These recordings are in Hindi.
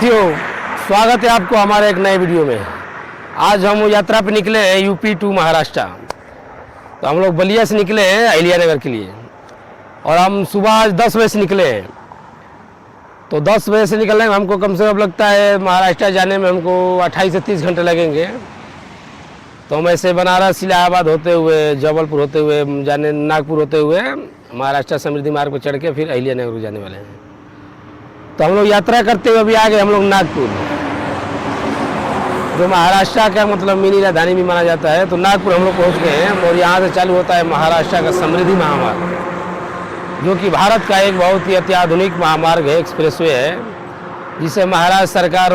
साथियों, स्वागत है आपको हमारे एक नए वीडियो में। आज हम यात्रा पे निकले हैं यूपी टू महाराष्ट्र। तो हम लोग बलिया से निकले हैं अहिल्यानगर के लिए और हम सुबह 10 बजे से निकले हैं। तो 10 बजे से निकलने में हमको कम से कम लगता है महाराष्ट्र जाने में हमको 28 से 30 घंटे लगेंगे। तो हम ऐसे बनारस, इलाहाबाद होते हुए, जबलपुर होते हुए, जाने नागपुर होते हुए महाराष्ट्र समृद्धि मार्ग पर चढ़ के फिर अहिल्यानगर जाने वाले हैं। तो हम लोग यात्रा करते हुए अभी आ गए हम लोग नागपुर, जो महाराष्ट्र का मतलब मिनी राजधानी भी माना जाता है। तो नागपुर हम लोग पहुँच गए हैं और यहाँ से चालू होता है महाराष्ट्र का समृद्धि महामार्ग, जो कि भारत का एक बहुत ही अत्याधुनिक महामार्ग है, एक्सप्रेसवे है, जिसे महाराष्ट्र सरकार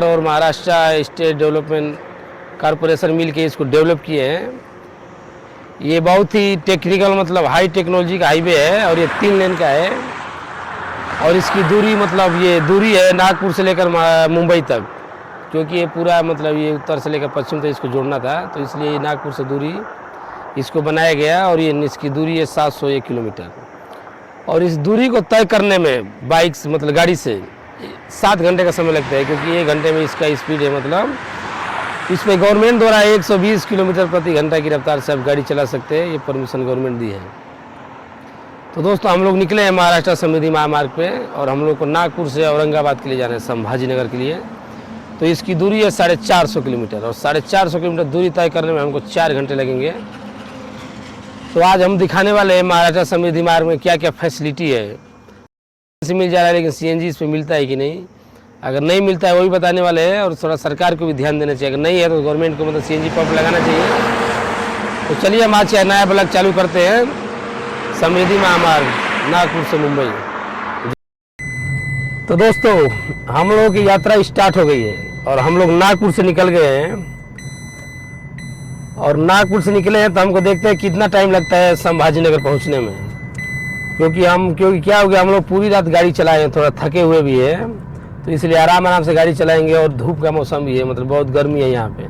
और महाराष्ट्र स्टेट डेवलपमेंट कॉरपोरेशन मिल के इसको डेवलप किए हैं। ये बहुत ही टेक्निकल मतलब हाई टेक्नोलॉजी का हाईवे है और ये 3 लेन का है। और इसकी दूरी मतलब ये दूरी है नागपुर से लेकर मुंबई तक, क्योंकि ये पूरा मतलब ये उत्तर से लेकर पश्चिम तक इसको जोड़ना था, तो इसलिए नागपुर से दूरी इसको बनाया गया। और ये इसकी दूरी है 701 किलोमीटर। और इस दूरी को तय करने में बाइक्स मतलब गाड़ी से 7 घंटे का समय लगता है, क्योंकि 1 घंटे में इसका स्पीड है। मतलब इस पर गवर्नमेंट द्वारा 120 किलोमीटर प्रति घंटा की रफ्तार से आप गाड़ी चला सकते हैं, ये परमिशन गवर्नमेंट दी है। तो दोस्तों, हम लोग निकले हैं महाराष्ट्र समृद्धि महामार्ग पे और हम लोग को नागपुर से औरंगाबाद के लिए जाना है, संभाजी नगर के लिए। तो इसकी दूरी है 450 किलोमीटर और 450 किलोमीटर दूरी तय करने में हमको 4 घंटे लगेंगे। तो आज हम दिखाने वाले हैं महाराष्ट्र समृद्धि मार्ग में क्या क्या फैसिलिटी है। मिल जा रहा है, लेकिन CNG इस पर मिलता है कि नहीं, अगर नहीं मिलता है वो भी बताने वाले हैं। और थोड़ा सरकार को भी ध्यान देना चाहिए, अगर नहीं है तो गवर्नमेंट को मतलब CNG पंप लगाना चाहिए। तो चलिए हम आज नया ब्लॉग चालू करते हैं, समृद्धि महामार्ग नागपुर से मुंबई। तो दोस्तों, हम लोगों की यात्रा स्टार्ट हो गई है और हम लोग नागपुर से निकल गए हैं। और नागपुर से निकले हैं तो हमको देखते हैं कितना टाइम लगता है संभाजी नगर पहुँचने में, क्योंकि क्या हो गया, हम लोग पूरी रात गाड़ी चलाए हैं, थोड़ा थके हुए भी है, तो इसलिए आराम से गाड़ी चलाएंगे। और धूप का मौसम भी है, मतलब बहुत गर्मी है, यहाँ पे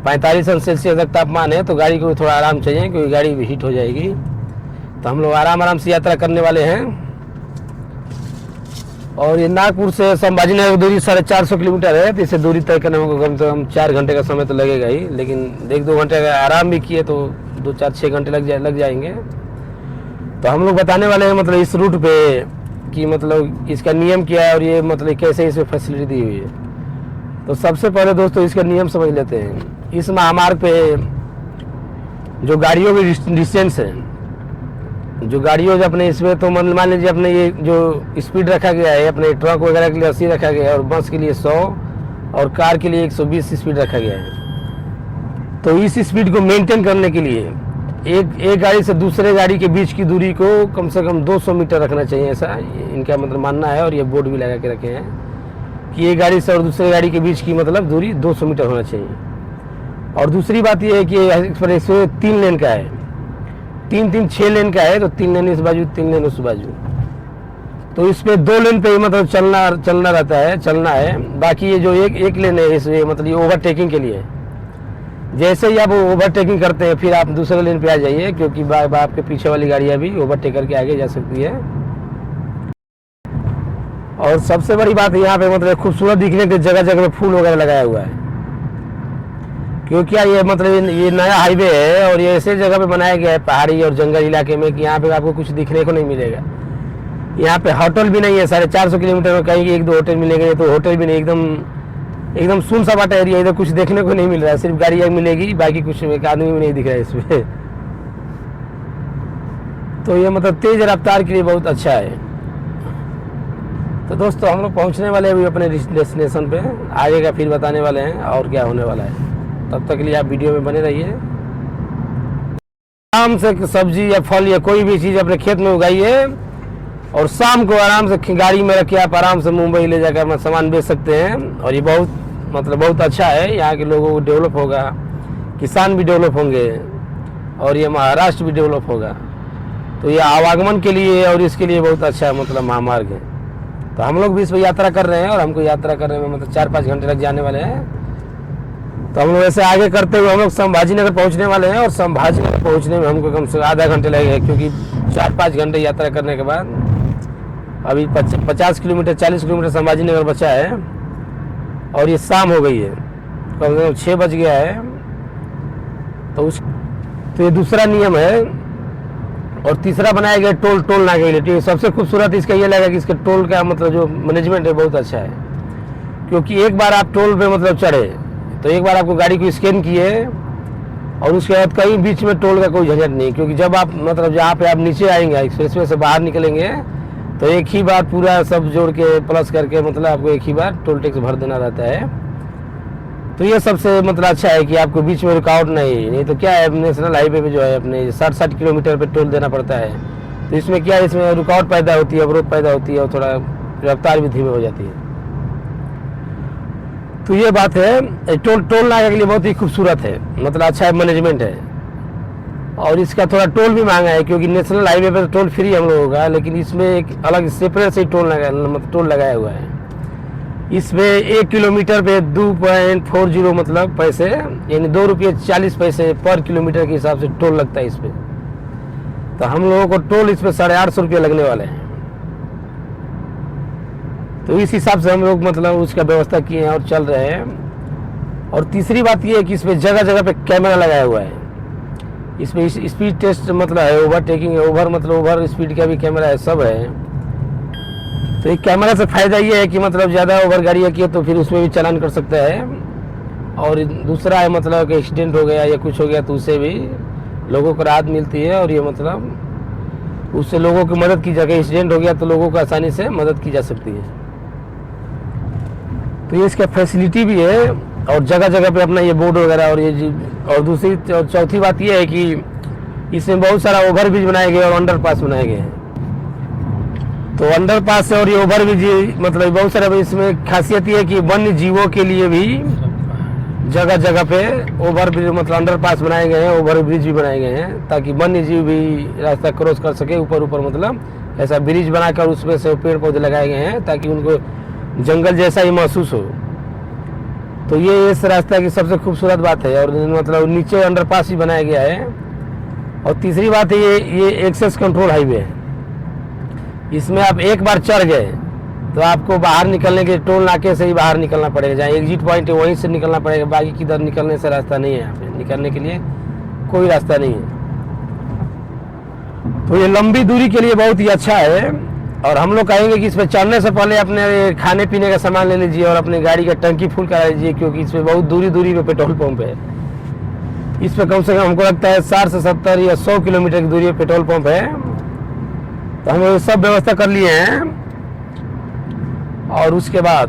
45 अंश सेल्सियस तक तापमान है, तो गाड़ी को भी थोड़ा आराम चाहिए, क्योंकि गाड़ी भी हीट हो जाएगी। तो हम लोग आराम से यात्रा करने वाले हैं। और ये नागपुर से संभाजी नगर दूरी 450 किलोमीटर है, तो इसे दूरी तय करने में कम से कम 4 घंटे का समय तो लगेगा ही, लेकिन 1-2 घंटे अगर आराम भी किए तो 2-4-6 घंटे लग जाएंगे। तो हम लोग बताने वाले हैं मतलब इस रूट पे कि मतलब इसका नियम क्या है और ये मतलब कैसे इसमें फैसिलिटी दी हुई है। तो सबसे पहले दोस्तों इसका नियम समझ लेते हैं। इस महामार्ग पे जो गाड़ियों की डिस्टेंस है, जो गाड़ियों जो अपने इसमें तो मान लीजिए अपने ये जो स्पीड रखा गया है, अपने ट्रक वगैरह के लिए 80 रखा गया है और बस के लिए 100 और कार के लिए 120 स्पीड रखा गया है। तो इस स्पीड को मेंटेन करने के लिए एक गाड़ी से दूसरे गाड़ी के बीच की दूरी को कम से कम 200 मीटर रखना चाहिए, ऐसा इनका मतलब मानना है। और ये बोर्ड भी लगा के रखे हैं कि एक गाड़ी से और दूसरे गाड़ी के बीच की मतलब दूरी 200 मीटर होना चाहिए। और दूसरी बात ये है कि एक्सप्रेसवे 3 लेन का है, 3-3 6 लेन का है, तो 3 लेन इस बाजू 3 लेन उस बाजू। तो इस पे 2 लेन पे मतलब चलना रहता है, चलना है। बाकी ये जो एक लेन है इसमें मतलब ये ओवरटेकिंग के लिए है। जैसे ही आप ओवरटेकिंग करते हैं फिर आप दूसरे लेन पे आ जाइए, क्योंकि आपके पीछे वाली गाड़ियाँ भी ओवरटेक करके आगे जा सकती है। और सबसे बड़ी बात यहाँ पे मतलब खूबसूरत दिखने के जगह जगह फूल वगैरह लगाया हुआ है, क्योंकि ये मतलब ये नया हाईवे है और ये ऐसे जगह पे बनाया गया है पहाड़ी और जंगल इलाके में कि यहाँ पे आपको कुछ दिखने को नहीं मिलेगा। यहाँ पे होटल भी नहीं है, 450 किलोमीटर में कहीं 1-2 होटल मिलेंगे, तो होटल भी नहीं, एकदम सुन सपाटा एरिया, इधर कुछ देखने को नहीं मिल रहा है, सिर्फ गाड़ियाँ मिलेगी, बाकी कुछ एक आदमी भी नहीं दिख रहा है इसमें। तो ये मतलब तेज रफ्तार के लिए बहुत अच्छा है। तो दोस्तों, हम लोग पहुँचने वाले हैं अभी अपने डेस्टिनेशन पे, आगे का फिर बताने वाले हैं और क्या होने वाला है। तब तक के लिए आप वीडियो में बने रहिए। आराम से सब्जी या फल या कोई भी चीज़ अपने खेत में उगाइए और शाम को आराम से गाड़ी में रख के आप आराम से मुंबई ले जाकर अपना सामान बेच सकते हैं। और ये बहुत अच्छा है, यहाँ के लोगों को डेवलप होगा, किसान भी डेवलप होंगे और ये महाराष्ट्र भी डेवलप होगा। तो ये आवागमन के लिए और इसके लिए बहुत अच्छा मतलब महामार्ग है। तो हम लोग भी इस पर यात्रा कर रहे हैं और हमको यात्रा करने में मतलब 4-5 घंटे लग जाने वाले हैं। तो हम लोग ऐसे आगे करते हुए हम लोग संभाजी नगर पहुँचने वाले हैं और संभाजी नगर पहुँचने में हमको कम से कम आधा घंटे लगेगा, क्योंकि 4-5 घंटे यात्रा करने के बाद अभी 50 किलोमीटर 40 किलोमीटर संभाजी नगर बचा है और ये शाम हो गई है, कम से कम 6 बज गया है। तो ये दूसरा नियम है। और तीसरा बनाया गया टोल नाके के लिए। सबसे खूबसूरत इसका ये लगा कि इसके टोल का मतलब जो मैनेजमेंट है बहुत अच्छा है, क्योंकि एक बार आप टोल पे मतलब चढ़े तो एक बार आपको गाड़ी को स्कैन किए और उसके बाद कहीं बीच में टोल का कोई झंझट नहीं, क्योंकि जब आप मतलब जहाँ पे आप नीचे आएंगे एक्सप्रेसवे से बाहर निकलेंगे तो एक ही बार पूरा सब जोड़ के प्लस करके मतलब आपको एक ही बार टोल टैक्स भर देना रहता है। तो ये सबसे मतलब अच्छा है कि आपको बीच में रुकावट नहीं तो क्या है नेशनल हाईवे पे जो है अपने 60 किलोमीटर पे टोल देना पड़ता है। तो इसमें क्या है, इसमें रुकावट पैदा होती है, अवरोध पैदा होती है और थोड़ा रफ्तार भी धीमी हो जाती है। तो ये बात है, टोल नाके के लिए बहुत ही खूबसूरत है, मतलब अच्छा मैनेजमेंट है। और इसका थोड़ा टोल भी महंगा है, क्योंकि नेशनल हाईवे पर टोल फ्री हम लोगों का, लेकिन इसमें एक अलग सेपरेट से टोल लगाया हुआ है। इसमें 1 किलोमीटर पे 2.40 मतलब पैसे, यानी 2 रुपये 40 पैसे पर किलोमीटर के हिसाब से टोल लगता है इस पे। तो हम लोगों को टोल इस पे 850 रुपये लगने वाले हैं। तो इस हिसाब से हम लोग मतलब उसका व्यवस्था किए हैं और चल रहे हैं। और तीसरी बात ये है कि इसमें जगह जगह पे कैमरा लगाया हुआ है। इसमें स्पीड टेस्ट मतलब है, ओवरटेकिंग ओवर मतलब ओवर स्पीड का भी कैमरा है, सब है। तो एक कैमरा से फ़ायदा ये है कि मतलब ज़्यादा ओवर गाड़ी किए तो फिर उसमें भी चालान कर सकता है। और दूसरा है मतलब कि एक्सीडेंट हो गया या कुछ हो गया तो उससे भी लोगों को राहत मिलती है। और ये मतलब उससे लोगों की मदद की जाएगी। एक्सीडेंट हो गया तो लोगों को आसानी से मदद की जा सकती है। तो ये इसका फैसिलिटी भी है और जगह जगह पे अपना ये बोर्ड वगैरह। और दूसरी और चौथी बात ये है कि इसमें बहुत सारा ओवर ब्रिज बनाए गए और अंडरपास बनाए गए हैं। तो अंडरपास और ये ओवर ब्रिज मतलब बहुत सारा, इसमें खासियत ये है कि वन्य जीवों के लिए भी जगह जगह पे ओवर ब्रिज मतलब अंडरपास बनाए गए हैं, ओवर ब्रिज भी बनाए गए हैं, ताकि वन्य जीव भी रास्ता क्रॉस कर सके ऊपर मतलब ऐसा ब्रिज बनाकर उसमें से पेड़ पौधे लगाए गए हैं ताकि उनको जंगल जैसा ही महसूस हो। तो ये इस रास्ता की सबसे खूबसूरत बात है। और मतलब नीचे अंडरपास भी बनाया गया है। और तीसरी बात है ये एक्सेस कंट्रोल हाईवे है। इसमें आप एक बार चढ़ गए तो आपको बाहर निकलने के टोल नाके से ही बाहर निकलना पड़ेगा, जहाँ एग्जिट पॉइंट है वहीं से निकलना पड़ेगा। बाकी किधर निकलने से रास्ता नहीं है, यहाँ पे निकलने के लिए कोई रास्ता नहीं है। तो ये लंबी दूरी के लिए बहुत ही अच्छा है। और हम लोग कहेंगे कि इसमें चढ़ने से पहले अपने खाने पीने का सामान ले लीजिए और अपनी गाड़ी का टंकी फुल करा लीजिए, क्योंकि इसमें बहुत दूरी पे पेट्रोल पंप है। इस पर कम से कम हमको लगता है 60 से 70 या 100 किलोमीटर की दूरी पे पेट्रोल पंप है। तो हम लोग सब व्यवस्था कर लिए हैं। और उसके बाद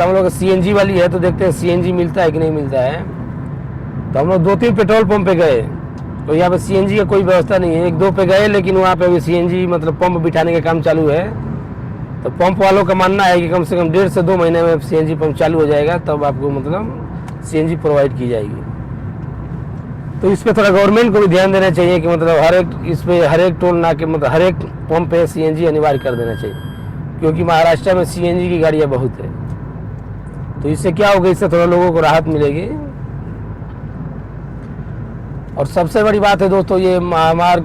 हम लोग CNG वाली है, तो देखते हैं CNG मिलता है कि नहीं मिलता है। तो हम लोग 2-3 पेट्रोल पंप पे गए, तो यहाँ पे CNG का कोई व्यवस्था नहीं है। 1-2 पे गए, लेकिन वहाँ पे अभी CNG मतलब पंप बिठाने का काम चालू है। तो पंप वालों का मानना है कि कम से कम 1.5 से 2 महीने में CNG पंप चालू हो जाएगा, तब आपको मतलब CNG प्रोवाइड की जाएगी। तो इस पर थोड़ा गवर्नमेंट को भी ध्यान देना चाहिए कि मतलब हर एक टोल नाके मतलब हर एक पंप पे CNG अनिवार्य कर देना चाहिए, क्योंकि महाराष्ट्र में CNG की गाड़ियाँ बहुत है। तो इससे क्या होगा, इससे थोड़ा लोगों को राहत मिलेगी। और सबसे बड़ी बात है दोस्तों, ये महामार्ग